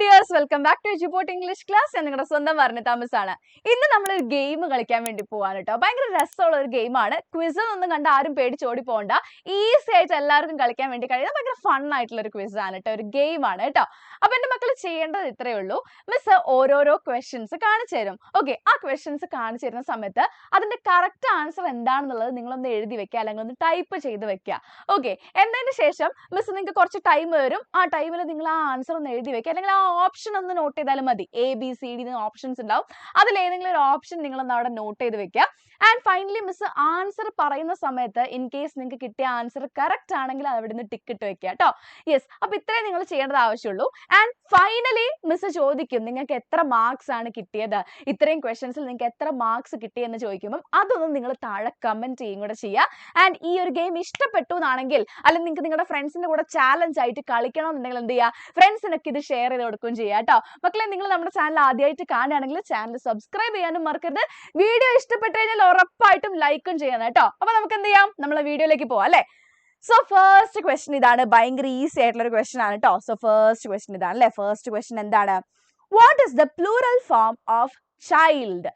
Dears, welcome back to Eduport English class. ഞാൻ നിങ്ങളുടെ സ്വന്തം വർണ്ണ താമസ് ആണ്. ഇന്ന് നമ്മളൊരു ഗെയിം കളിക്കാൻ വേണ്ടി പോവാണ് കേട്ടോ. ഭയങ്കര രസമുള്ള ഒരു ഗെയിമാണ്. ക്വിസ് ഒന്നും കണ്ട് ആരും പേടിച്ചോടി പോകണ്ട. ഈസി ആയിട്ട് എല്ലാവർക്കും കളിക്കാൻ വേണ്ടി കഴിയുന്ന ഭയങ്കര ഫൺ ആയിട്ടുള്ള ഒരു ക്വിസ് ആണ് കേട്ടോ, ഒരു ഗെയിമാണ് കേട്ടോ. അപ്പൊ എന്റെ മക്കൾ ചെയ്യേണ്ടത് ഇത്രയേ ഉള്ളൂ. മിസ് ഓരോരോ ക്വസ്റ്റ്യൻസ് കാണിച്ചു തരും. ഓക്കെ, ആ ക്വസ്റ്റ്യൻസ് കാണിച്ചു തരുന്ന സമയത്ത് അതിന്റെ കറക്റ്റ് ആൻസർ എന്താണെന്നുള്ളത് നിങ്ങളൊന്ന് എഴുതി വെക്കുക, അല്ലെങ്കിൽ ഒന്ന് ടൈപ്പ് ചെയ്ത് വെക്കുക. ഓക്കെ, എന്നതിന് ശേഷം മിസ് നിങ്ങൾക്ക് കുറച്ച് ടൈം തരും. ആ ടൈമിൽ നിങ്ങൾ ആ ആൻസർ ഒന്ന് എഴുതി വെക്കുക, അല്ലെങ്കിൽ ആ ഓപ്ഷൻ ഒന്ന് നോട്ട് ചെയ്താലും മതി. ABCD ഓപ്ഷൻസ് ഉണ്ടാവും, അതിൽ ഏതെങ്കിലും ഒരു ഓപ്ഷൻ നിങ്ങളൊന്ന് അവിടെ നോട്ട് ചെയ്ത് വെക്കുക. ആൻഡ് ഫൈനലി മിസ് ആൻസർ പറയുന്ന സമയത്ത് ഇൻ കേസ് നിങ്ങൾക്ക് കിട്ടിയ ആൻസർ കറക്റ്റ് ആണെങ്കിൽ അവിടെ നിന്ന് ടിക്ക് ഇട്ട് വെക്കുക കേട്ടോ. യെസ്, അപ്പൊ ഇത്രയും നിങ്ങൾ ചെയ്യേണ്ടത് ആവശ്യമുള്ളൂ. ആൻഡ് ഫൈനലി മിസ് ചോദിക്കും നിങ്ങൾക്ക് എത്ര മാർക്സ് ആണ് കിട്ടിയത്, ഇത്രയും ക്വസ്റ്റ്യൻസിൽ നിങ്ങൾക്ക് എത്ര മാർക്സ് കിട്ടിയെന്ന് ചോദിക്കുമ്പോൾ അതൊന്നും നിങ്ങൾ താഴെ കമന്റ് ചെയ്യും കൂടെ ചെയ്യുക. ആൻഡ് ഈ ഒരു ഗെയിം ഇഷ്ടപ്പെട്ടു എന്നാണെങ്കിൽ, അല്ലെങ്കിൽ നിങ്ങൾക്ക് നിങ്ങളുടെ ഫ്രണ്ട്സിന്റെ കൂടെ ചാലഞ്ച് ആയിട്ട് കളിക്കണമെന്നുണ്ടെങ്കിൽ എന്ത് ചെയ്യുക, ഫ്രണ്ട്സിനൊക്കെ ഇത് ഷെയർ ചെയ്ത് കൊടുക്കുകയും ചെയ്യുക കേട്ടോ. മക്കളെ, നിങ്ങൾ നമ്മുടെ ചാനൽ ആദ്യമായിട്ട് കാണുകയാണെങ്കിൽ ചാനൽ സബ്സ്ക്രൈബ് ചെയ്യാനും മറക്കരുത്. വീഡിയോ ഇഷ്ടപ്പെട്ടു കഴിഞ്ഞാൽ ഉറപ്പായിട്ടും ലൈക്കും ചെയ്യണം കേട്ടോ. അപ്പൊ നമുക്ക് എന്ത് ചെയ്യാം, നമ്മളെ വീഡിയോയിലേക്ക് പോവാം അല്ലേ. സോ ഫസ്റ്റ് ക്വസ്റ്റ്യൻ ഇതാണ്, ഭയങ്കര ഈസി ആയിട്ടുള്ള ഒരു ക്വസ്റ്റ്യൻ ആണ് കേട്ടോ. സോ ഫസ്റ്റ് ക്വസ്റ്റ്യൻ ഇതാണ് അല്ലേ. ഫസ്റ്റ് ക്വസ്റ്റ്യൻ എന്താണ്? What is the plural form of child?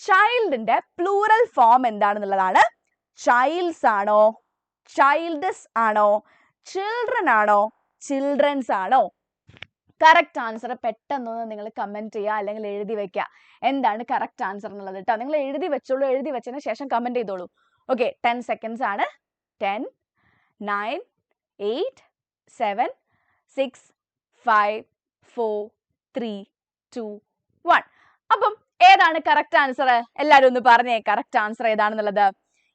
ചൈൽഡിന്റെ പ്ലൂറൽ ഫോം എന്താണെന്നുള്ളതാണ്. ചൈൽഡ്സ് ആണോ, ചൈൽഡ്സ് ആണോ, ചിൽഡ്രൻ ആണോ, ചിൽഡ്രൻസ് ആണോ? കറക്റ്റ് ആൻസർ പെട്ടെന്നൊന്ന് നിങ്ങൾ കമന്റ് ചെയ്യുക, അല്ലെങ്കിൽ എഴുതി വെക്കുക എന്താണ് കറക്റ്റ് ആൻസർ എന്നുള്ളത് കേട്ടോ. നിങ്ങൾ എഴുതി വെച്ചോളൂ, എഴുതി വെച്ചതിന് ശേഷം കമന്റ് ചെയ്തോളൂ. ഓക്കെ, 10 സെക്കൻഡ്സ് ആണ്. 10, 9, 8, 7, 6, 5, 4, 3, 2, 1. അപ്പം ഏതാണ് കറക്റ്റ് ആൻസർ? എല്ലാവരും ഒന്ന് പറഞ്ഞേ കറക്റ്റ് ആൻസർ ഏതാണെന്നുള്ളത്.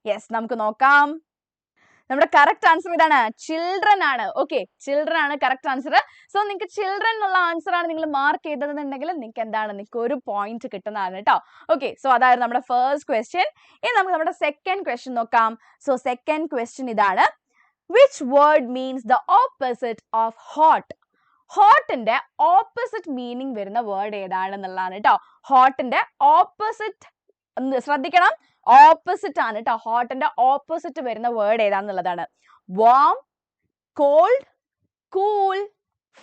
യെസ്, നമുക്ക് നോക്കാം. നമ്മുടെ കറക്റ്റ് ആൻസർ ഇതാണ്, ചിൽഡ്രൻ ആണ്. ഓക്കെ, ചിൽഡ്രൻ ആണ് കറക്റ്റ് ആൻസർ. സോ നിങ്ങൾക്ക് ചിൽഡ്രൻ എന്നുള്ള ആൻസർ ആണ് നിങ്ങൾ മാർക്ക് ചെയ്തതെന്നുണ്ടെങ്കിൽ നിങ്ങൾക്ക് എന്താണ്, നിങ്ങൾക്ക് ഒരു പോയിന്റ് കിട്ടുന്നതാണ് കേട്ടോ. ഓക്കെ, സോ അതായിരുന്നു നമ്മുടെ ഫസ്റ്റ് ക്വസ്റ്റ്യൻ. ഇനി നമുക്ക് നമ്മുടെ സെക്കൻഡ് ക്വസ്റ്റ്യൻ നോക്കാം. സോ സെക്കൻഡ് ക്വസ്റ്റ്യൻ ഇതാണ്, which word means the opposite of hot? ഹോട്ടിന്റെ ഓപ്പോസിറ്റ് മീനിങ് വരുന്ന വേർഡ് ഏതാണെന്നുള്ളതാണ് കേട്ടോ. ഹോട്ടിന്റെ ഓപ്പോസിറ്റ് ശ്രദ്ധിക്കണം, ഓപ്പോസിറ്റ് ആണ് കേട്ടോ. ഹോട്ടിന്റെ ഓപ്പോസിറ്റ് വരുന്ന വേർഡ് ഏതാണെന്നുള്ളതാണ്. Warm, cold, cool,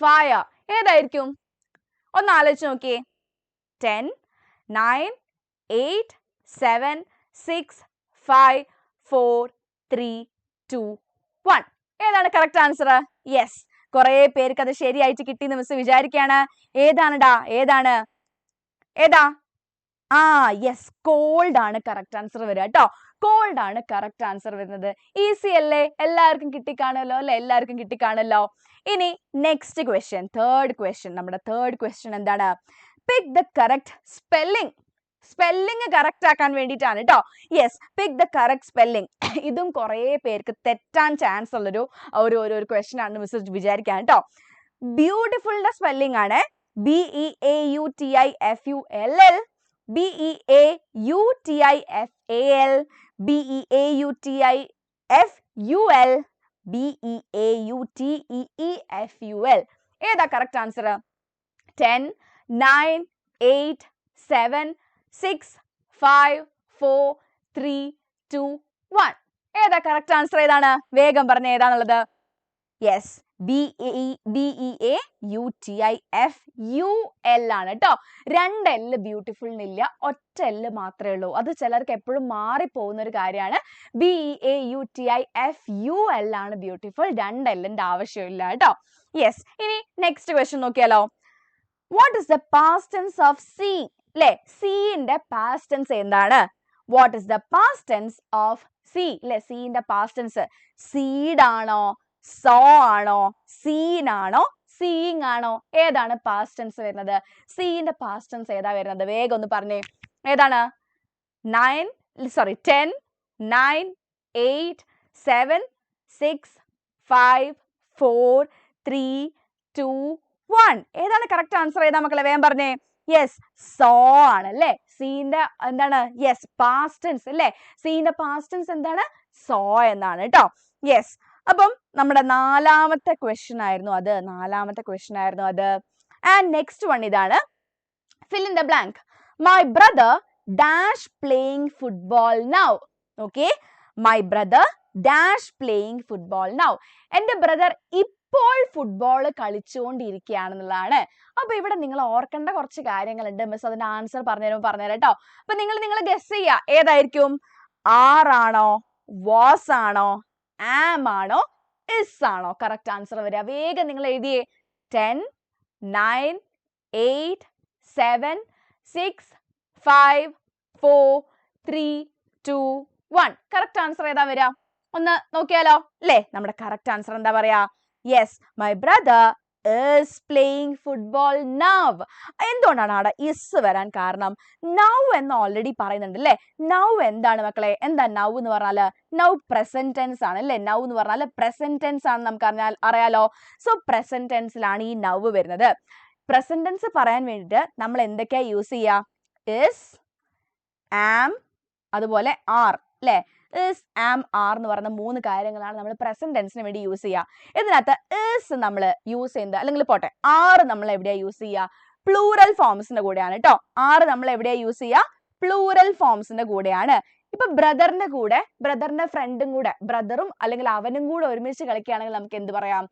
fire. ഏതായിരിക്കും? ഒന്ന് ആലോചിച്ച് നോക്കിയേ. 10, 9, 8, 7, 6, 5, 4, 3, 2, 1. ഏതാണ് കറക്റ്റ് ആൻസർ? യെസ്, കുറെ പേർക്ക് അത് ശരിയായിട്ട് കിട്ടിയെന്ന് മിസ് വിചാരിക്കുകയാണ്. ഏതാണെടാ, ഏതാണ്, ഏതാ? യെസ്, കോൾഡ് ആണ് കറക്റ്റ് ആൻസർ വരിക കേട്ടോ. കോൾഡ് ആണ് കറക്റ്റ് ആൻസർ വരുന്നത്. ഈസി അല്ലേ, എല്ലാവർക്കും കിട്ടിക്കാണല്ലോ അല്ലെ, എല്ലാവർക്കും കിട്ടിക്കാണല്ലോ. ഇനി നെക്സ്റ്റ് ക്വസ്റ്റ്യൻ, തേർഡ് ക്വസ്റ്റ്യൻ. നമ്മുടെ തേർഡ് ക്വസ്റ്റ്യൻ എന്താണ്? Pick the correct spelling. Spelling correct ആക്കാൻ വേണ്ടിയിട്ടാണ് കേട്ടോ. Yes, pick the correct spelling. ഇതും കുറെ പേർക്ക് തെറ്റാൻ ചാൻസ് ഉള്ളൊരു ഒരു ക്വസ്റ്റ്യൻ ആണെന്ന് മിസ് വിചാരിക്കാൻ കേട്ടോ. ബ്യൂട്ടിഫുളിന്റെ സ്പെല്ലിംഗ് ആണ് BEAUTIFULL, BEAUTIFAL, BEAUTIFUL, BEAUTEEFUL. ഏതാ കറക്റ്റ് ആൻസർ? 10, 9, 8, 7, 6, 5, 4, 3, 2, 1. ഏതാ കറക്റ്റ് ആൻസർ? ഏതാണ്? വേഗം പറഞ്ഞ ഏതാണുള്ളത്. യെസ്, BEAUTIFUL ആണ് കേട്ടോ. 2 L ബ്യൂട്ടിഫുളിനില്ല, ഒറ്റ L മാത്രമേ ഉള്ളൂ. അത് ചിലർക്ക് എപ്പോഴും മാറിപ്പോകുന്ന ഒരു കാര്യമാണ്. BEAUTIFUL ആണ് ബ്യൂട്ടിഫുൾ, 2 Lന്റെ ആവശ്യമില്ല കേട്ടോ. യെസ്, ഇനി നെക്സ്റ്റ് ക്വസ്റ്റ്യൻ നോക്കിയാലോ. What is the past tense of see? അല്ലെ, സീന്റെ പാസ്റ്റ് ടെൻസ് എന്താണ്? What is the past tense of see? അല്ലെ, സീന്റെ പാസ്റ്റ് ടെൻസ് സീഡ് ആണോ, സോ ആണോ, സീൻ ആണോ, സീയിങ് ആണോ? ഏതാണ് പാസ്റ്റ് ടെൻസ് വരുന്നത്? സീന്റെ പാസ്റ്റ് ടെൻസ് ഏതാ വരുന്നത്? വേഗം ഒന്ന് പറഞ്ഞേ, ഏതാണ്? 10, 9, 8, 7, 6, 5, 4, 3, 2, 1. ഏതാണ് കറക്റ്റ് ആൻസർ? ഏതാ മക്കളെ, വേഗം പറഞ്ഞേ. യെസ്, സോ ആണ് അല്ലേ. സീന്റെ എന്താണ്? യെസ്, പാസ്റ്റ് ടെൻസ് അല്ലേ. സീന്റെ പാസ്റ്റ് ടെൻസ് എന്താണ്? സോ എന്നാണ് കേട്ടോ. യെസ്, അപ്പം നമ്മുടെ നാലാമത്തെ ക്വസ്റ്റ്യൻ ആയിരുന്നു അത്. ആൻഡ് നെക്സ്റ്റ് വൺ ഇതാണ്, fill in the blank. My brother dash playing football now. Okay, my brother dash playing football now. എൻ്റെ ബ്രദർ ഇപ്പോൾ ഫുട്ബോൾ കളിച്ചുകൊണ്ടിരിക്കുകയാണെന്നുള്ളതാണ്. അപ്പൊ ഇവിടെ നിങ്ങൾ ഓർക്കേണ്ട കുറച്ച് കാര്യങ്ങളുണ്ട്. മിസ് അതിന്റെ ആൻസർ പറഞ്ഞുതരാം കേട്ടോ. അപ്പൊ നിങ്ങൾ ഗസ് ചെയ്യുക, ഏതായിരിക്കും? ആണോ, വാസ് ആണോ, ആം ആണോ, ഇസ് ആണോ കറക്റ്റ് ആൻസർ വരിക? വേഗം നിങ്ങൾ എഴുതിയേ. 10, 9, 8, 7, 6, 5, 4, 3, 2, 1. കറക്റ്റ് ആൻസർ ഏതാ വരിക? ഒന്ന് നോക്കിയാലോ അല്ലേ? നമ്മുടെ കറക്റ്റ് ആൻസർ എന്താ പറയാ? Yes, my brother is playing football now. എന്തുകൊണ്ടാണ് അവിടെ ഇസ് വരാൻ കാരണം? നൗ എന്ന് ഓൾറെഡി പറയുന്നുണ്ട് അല്ലേ? നൗ എന്താണ് മക്കളെ? എന്താ നൗ എന്ന് പറഞ്ഞാല്? നൗ പ്രസന്റ് ടെൻസ് ആണ് അല്ലേ? നൗ എന്ന് പറഞ്ഞാൽ പ്രസന്റ് ടെൻസ് ആണ്, നമുക്ക് അറിയാലോ. സോ പ്രസന്റ് ടെൻസിലാണ് ഈ നൗ വരുന്നത്. പ്രസന്റ് ടെൻസ് പറയാൻ വേണ്ടിയിട്ട് നമ്മൾ എന്തൊക്കെയാ യൂസ് ചെയ്യുക? ഇസ്, ആം, അതുപോലെ ആർ അല്ലേ? ഇസ്, ആം, ആർ എന്ന് പറയുന്ന 3 കാര്യങ്ങളാണ് നമ്മൾ പ്രസന്റ് ടെൻസിന് വേണ്ടി യൂസ് ചെയ്യുക. ഇതിനകത്ത് ഇസ് നമ്മൾ യൂസ് ചെയ്യുന്നത്, അല്ലെങ്കിൽ പോട്ടെ, ആർ നമ്മൾ എവിടെയാ യൂസ് ചെയ്യുക? പ്ലൂറൽ ഫോംസിന്റെ കൂടെയാണ് കേട്ടോ. ആർ നമ്മൾ എവിടെയാ യൂസ് ചെയ്യുക? പ്ലൂറൽ ഫോംസിന്റെ കൂടെയാണ്. ഇപ്പൊ ബ്രദറിന്റെ കൂടെ ബ്രദറിന്റെ ഫ്രണ്ടും കൂടെ, ബ്രദറും അല്ലെങ്കിൽ അവനും കൂടെ ഒരുമിച്ച് കളിക്കുകയാണെങ്കിൽ നമുക്ക് എന്ത് പറയാം?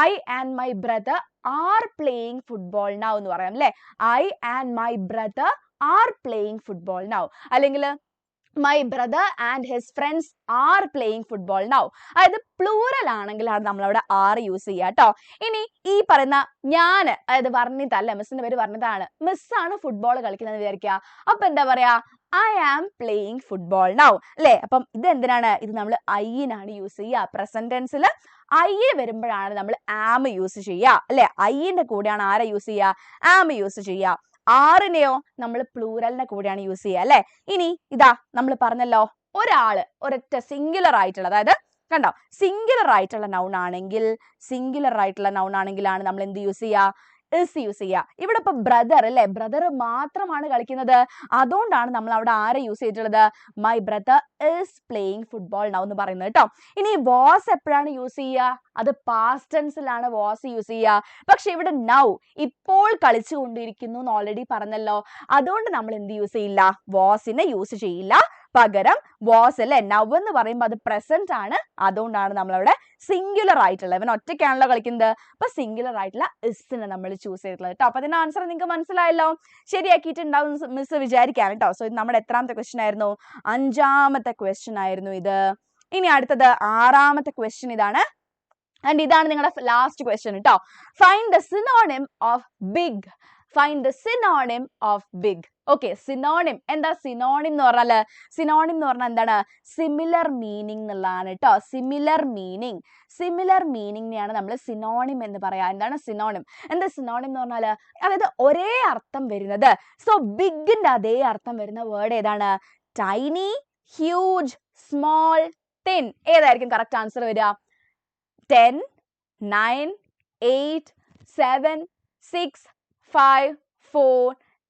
I and my brother are playing football now എന്ന് പറയാം അല്ലെ? I and my brother are playing football now. അല്ലെങ്കിൽ my brother and his friends are playing football now. അതായത് പ്ലൂറൽ ആണെങ്കിലാണ് നമ്മളവിടെ ആർ യൂസ് ചെയ്യുക കേട്ടോ. ഇനി ഈ പറയുന്ന ഞാൻ, അതായത് വർണ്ണിത അല്ലെ, മിസ്സിന്റെ പേര് വർണ്ണിതാണ്, മിസ്സാണ് ഫുട്ബോൾ കളിക്കുന്നത് വിചാരിക്കുക. അപ്പൊ എന്താ പറയാ? I am playing football now അല്ലെ? അപ്പം ഇത് എന്തിനാണ്? ഇത് നമ്മൾ ഐനാണ് യൂസ് ചെയ്യുക. പ്രസന്റ് ടെൻസിൽ ഐ വരുമ്പോഴാണ് നമ്മൾ ആം യൂസ് ചെയ്യുക അല്ലെ? ഐന്റെ കൂടെയാണ് ആരെ യൂസ് ചെയ്യുക? ആം യൂസ് ചെയ്യുക. ആറിനെയോ നമ്മൾ പ്ലൂറലിന്റെ കൂടെയാണ് യൂസ് ചെയ്യുക അല്ലെ? ഇനി ഇതാ നമ്മൾ പറഞ്ഞല്ലോ, ഒരാള് ഒരൊറ്റ സിംഗുലർ ആയിട്ടുള്ള, അതായത് കണ്ടോ, സിംഗുലർ ആയിട്ടുള്ള നൗൺ ആണെങ്കിലാണ് നമ്മൾ എന്ത് യൂസ് ചെയ്യുക? ഇസ് യൂസ് ചെയ്യുക. ഇവിടെ ഇപ്പൊ ബ്രദർ അല്ലെ? ബ്രദർ മാത്രമാണ് കളിക്കുന്നത്, അതുകൊണ്ടാണ് നമ്മൾ അവിടെ ആരെ യൂസ് ചെയ്തിട്ടുള്ളത്? My brother is playing football now എന്ന് പറയുന്നത് കേട്ടോ. ഇനി വാസ് എപ്പോഴാണ് യൂസ് ചെയ്യുക? അത് പാസ്റ്റ് ടെൻസിലാണ് വാസ് യൂസ് ചെയ്യുക. പക്ഷെ ഇവിടെ നൗ, ഇപ്പോൾ കളിച്ചുകൊണ്ടിരിക്കുന്നു എന്ന് ഓൾറെഡി പറഞ്ഞല്ലോ, അതുകൊണ്ട് നമ്മൾ എന്ത് യൂസ് ചെയ്യില്ല? വാസിനെ യൂസ് ചെയ്യില്ല. പകരം വാസ് അല്ലെ? നൗ എന്ന് പറയുമ്പോൾ അത് പ്രസന്റ് ആണ്, അതുകൊണ്ടാണ് നമ്മളവിടെ സിംഗുലർ ആയിട്ടുള്ള, ഇവൻ ഒറ്റയ്ക്കാണല്ലോ കളിക്കുന്നത്, അപ്പൊ സിംഗുലർ ആയിട്ടുള്ള ഇസിനെ നമ്മൾ ചൂസ് ചെയ്തിട്ടുള്ളത് കേട്ടോ. അപ്പൊ അതിന്റെ ആൻസർ നിങ്ങൾക്ക് മനസ്സിലായല്ലോ, ശരിയാക്കിയിട്ടുണ്ടാവും മിസ് വിചാരിക്കാൻ കേട്ടോ. സോ ഇത് നമ്മുടെ എത്രാമത്തെ ക്വസ്റ്റ്യൻ ആയിരുന്നു? 5ാമത്തെ ക്വസ്റ്റ്യൻ ആയിരുന്നു ഇത്. ഇനി അടുത്തത് 6ാമത്തെ ക്വസ്റ്റ്യൻ ഇതാണ്. ആൻഡ് ഇതാണ് നിങ്ങളുടെ ലാസ്റ്റ് ക്വസ്റ്റ്യൻ കേട്ടോ. Find the synonym of big. Find the synonym of big. Okay, synonym എന്താ? സിനോണിം എന്ന് പറഞ്ഞാൽ എന്താണ്? സിമിലർ മീനിങ് എന്നുള്ളതാണ് കേട്ടോ. സിമിലർ മീനിങ്ങിനെയാണ് നമ്മൾ സിനോണിം എന്ന് പറയാ. എന്താണ് സിനോണിം? എന്താ സിനോണിം എന്ന് പറഞ്ഞാല്? അതായത് ഒരേ അർത്ഥം വരുന്നത്. സോ ബിഗിന്റെ അതേ അർത്ഥം വരുന്ന വേർഡ് ഏതാണ്? Tiny, huge, small, thin. ഏതായിരിക്കും കറക്റ്റ് ആൻസർ വരിക? 10, 9, 8, 7, 6, 5, 4,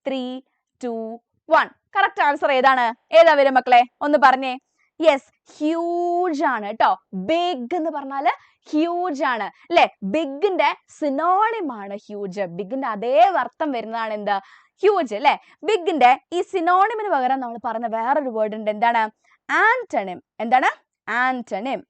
3, 2, 1. കറക്റ്റ് ആൻസർ ഏതാണ്? ഏതാ വരും മക്കളെ? ഒന്ന് പറഞ്ഞേ. യെസ്, ഹ്യൂജ് ആണ് കേട്ടോ. ബിഗ് എന്ന് പറഞ്ഞാല് ഹ്യൂജ് ആണ് അല്ലെ? ബിഗിന്റെ സിനോണിം ആണ് ഹ്യൂജ്. ബിഗിന്റെ അതേ അർത്ഥം വരുന്നതാണ് എന്ത്? ഹ്യൂജ് അല്ലെ? ബിഗിന്റെ ഈ സിനോണിമിന് പകരം നമ്മൾ പറഞ്ഞ വേറൊരു വേർഡ് ഉണ്ട്. എന്താണ്? ആന്റണിം. എന്താണ്? ആന്റണിം.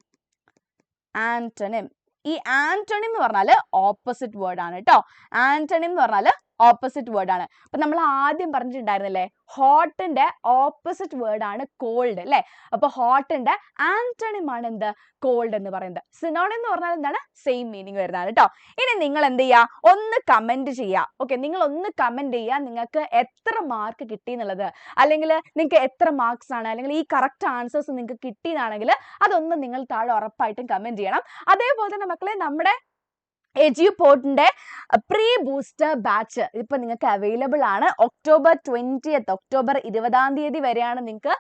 ഈ ആന്റണിം എന്ന് പറഞ്ഞാല് ഓപ്പോസിറ്റ് വേർഡ് ആണ് കേട്ടോ. ആന്റണിം എന്ന് പറഞ്ഞാല് ഓപ്പോസിറ്റ് വേർഡ് ആണ്. അപ്പൊ നമ്മൾ ആദ്യം പറഞ്ഞിട്ടുണ്ടായിരുന്നില്ലേ, ഹോട്ടിന്റെ ഓപ്പോസിറ്റ് വേർഡ് ആണ് കോൾഡ് അല്ലെ? അപ്പൊ ഹോട്ടിന്റെ ആന്റണിം ആണ് എന്ത്? കോൾഡ് എന്ന് പറയുന്നത്. സിനോണിം എന്ന് പറഞ്ഞാൽ എന്താണ്? സെയിം മീനിങ് വരുന്നതാണ് കേട്ടോ. ഇനി നിങ്ങൾ എന്ത് ചെയ്യാ? ഒന്ന് കമന്റ് ചെയ്യാ. ഓക്കെ, നിങ്ങൾ ഒന്ന് കമന്റ് ചെയ്യാ, നിങ്ങൾക്ക് എത്ര മാർക്ക് കിട്ടി എന്നുള്ളത്, അല്ലെങ്കിൽ നിങ്ങൾക്ക് എത്ര മാർക്സ് ആണ്, അല്ലെങ്കിൽ ഈ കറക്റ്റ് ആൻസേഴ്സ് നിങ്ങൾക്ക് കിട്ടിയെന്നാണെങ്കിൽ അതൊന്ന് നിങ്ങൾ താഴെ ഉറപ്പായിട്ടും കമന്റ് ചെയ്യണം. അതേപോലെ തന്നെ മക്കളെ, നമ്മുടെ എഡ്യൂപോർട്ടിന്റെ പ്രീ ബൂസ്റ്റർ ബാച്ച് ഇപ്പൊ നിങ്ങൾക്ക് അവൈലബിൾ ആണ്. ഒക്ടോബർ 20ാം തീയതി വരെയാണ് നിങ്ങൾക്ക്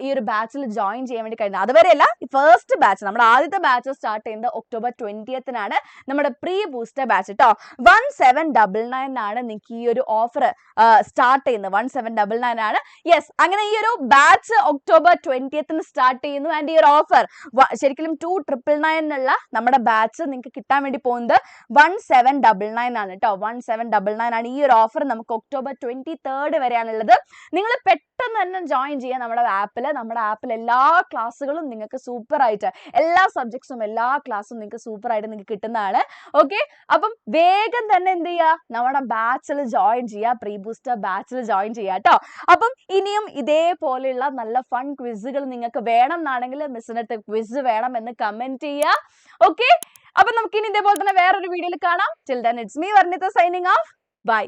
ഈ ഒരു ബാച്ചിൽ ജോയിൻ ചെയ്യാൻ വേണ്ടി കഴിയുന്നത്. അതുവരെയല്ല, ഫസ്റ്റ് ബാച്ച്, നമ്മുടെ ആദ്യത്തെ ബാച്ച് സ്റ്റാർട്ട് ചെയ്യുന്നത് ഒക്ടോബർ 20ാണ് നമ്മുടെ പ്രീ ബൂസ്റ്റർ ബാച്ച് കേട്ടോ. 1799 ആണ് നിങ്ങൾക്ക് ഈ ഒരു ഓഫർ സ്റ്റാർട്ട് ചെയ്യുന്നത്. 1799 ആണ്. യെസ്, അങ്ങനെ ഈ ഒരു ബാച്ച് ഒക്ടോബർ 20ന് സ്റ്റാർട്ട് ചെയ്യുന്നു. ആൻഡ് ഈ ഒരു ഓഫർ ശരിക്കും 2999 നമ്മുടെ ബാച്ച് നിങ്ങൾക്ക് കിട്ടാൻ വേണ്ടി പോകുന്നത് 1799 ആണ് കേട്ടോ. 1799 ആണ്. ഈ ഒരു ഓഫർ നമുക്ക് ഒക്ടോബർ 23 വരെയാണുള്ളത്. നിങ്ങൾ പെട്ടെന്ന് തന്നെ ജോയിൻ ചെയ്യുക നമ്മുടെ ആപ്പിൽ. നമ്മുടെ ആപ്പിൽ എല്ലാ ക്ലാസ്സുകളും നിങ്ങൾക്ക് സൂപ്പർ ആയിട്ട്, എല്ലാ സബ്ജക്ട്സും എല്ലാ ക്ലാസ്സും നിങ്ങൾക്ക് സൂപ്പർ ആയിട്ട് നിങ്ങൾക്ക് കിട്ടുന്നതാണ്. ഓക്കെ, അപ്പം വേഗം തന്നെ എന്ത് ചെയ്യുക, നമ്മുടെ ബാച്ചിൽ ജോയിൻ ചെയ്യുക, പ്രീ ബൂസ്റ്റർ ബാച്ചിൽ ജോയിൻ ചെയ്യുക കേട്ടോ. അപ്പം ഇനിയും ഇതേപോലെയുള്ള നല്ല ഫൺ ക്വിസുകൾ നിങ്ങൾക്ക് വേണം എന്നാണെങ്കിൽ മിസ്സിനടുത്ത് ക്വിസ് വേണം എന്ന് കമന്റ് ചെയ്യുക. ഓക്കെ, അപ്പൊ നമുക്ക് ഇനി ഇതേപോലെ തന്നെ വേറൊരു വീഡിയോയിൽ കാണാം. Till then it's me Varnitha signing off. By.